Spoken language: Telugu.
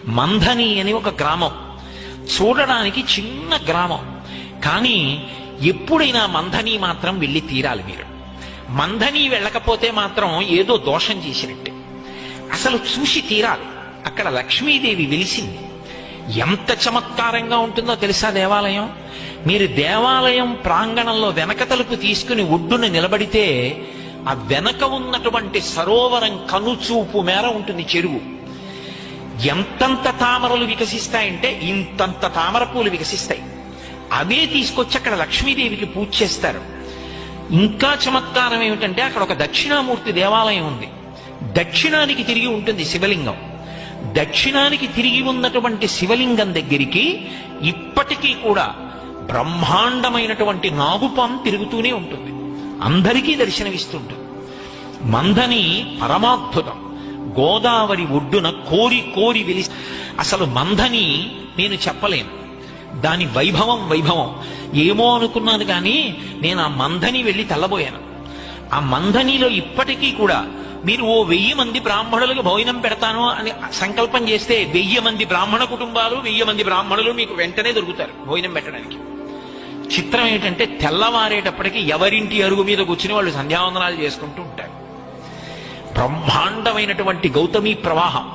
మంధని అని ఒక గ్రామం, చూడడానికి చిన్న గ్రామం. కానీ ఎప్పుడైనా మంధని మాత్రం వెళ్ళి తీరాలి మీరు. మంధని వెళ్ళకపోతే మాత్రం ఏదో దోషం చేసినట్టే. అసలు చూసి తీరాలి. అక్కడ లక్ష్మీదేవి వెలిసింది. ఎంత చమత్కారంగా ఉంటుందో తెలుసా దేవాలయం. మీరు దేవాలయం ప్రాంగణంలో వెనక తలుపు తీసుకుని ఒడ్డున నిలబడితే ఆ వెనక ఉన్నటువంటి సరోవరం కనుచూపు మేర ఉంటుంది చెరువు. ఎంతంత తామరలు వికసిస్తాయంటే ఇంతంత తామర పూలు వికసిస్తాయి. అవే తీసుకొచ్చి అక్కడ లక్ష్మీదేవికి పూజ చేస్తారు. ఇంకా చమత్కారం ఏమిటంటే అక్కడ ఒక దక్షిణామూర్తి దేవాలయం ఉంది. దక్షిణానికి తిరిగి ఉంటుంది శివలింగం. దక్షిణానికి తిరిగి ఉన్నటువంటి శివలింగం దగ్గరికి ఇప్పటికీ కూడా బ్రహ్మాండమైనటువంటి నాగుపాము తిరుగుతూనే ఉంటుంది. అందరికీ దర్శనమిస్తుంటుంది. మందని పరమాద్భుతం. గోదావరి ఒడ్డున కోరి కోరి వెలిసి, అసలు మందని నేను చెప్పలేను. దాని వైభవం ఏమో అనుకున్నాను. కానీ నేను ఆ మందని వెళ్ళి తెల్లబోయాను. ఆ మందనిలో ఇప్పటికీ కూడా మీరు ఓ 1000 మంది బ్రాహ్మణులకు భోజనం పెడతాను అని సంకల్పం చేస్తే 1000 మంది బ్రాహ్మణ కుటుంబాలు, 1000 మంది బ్రాహ్మణులు మీకు వెంటనే దొరుకుతారు భోజనం పెట్టడానికి. చిత్రం ఏంటంటే తెల్లవారేటప్పటికి ఎవరింటి అరుగు మీద కూర్చుని వాళ్ళు సంధ్యావందనాలు చేసుకుంటూ ఉంటారు. బ్రహ్మాండమైనటువంటి గౌతమి ప్రవాహం.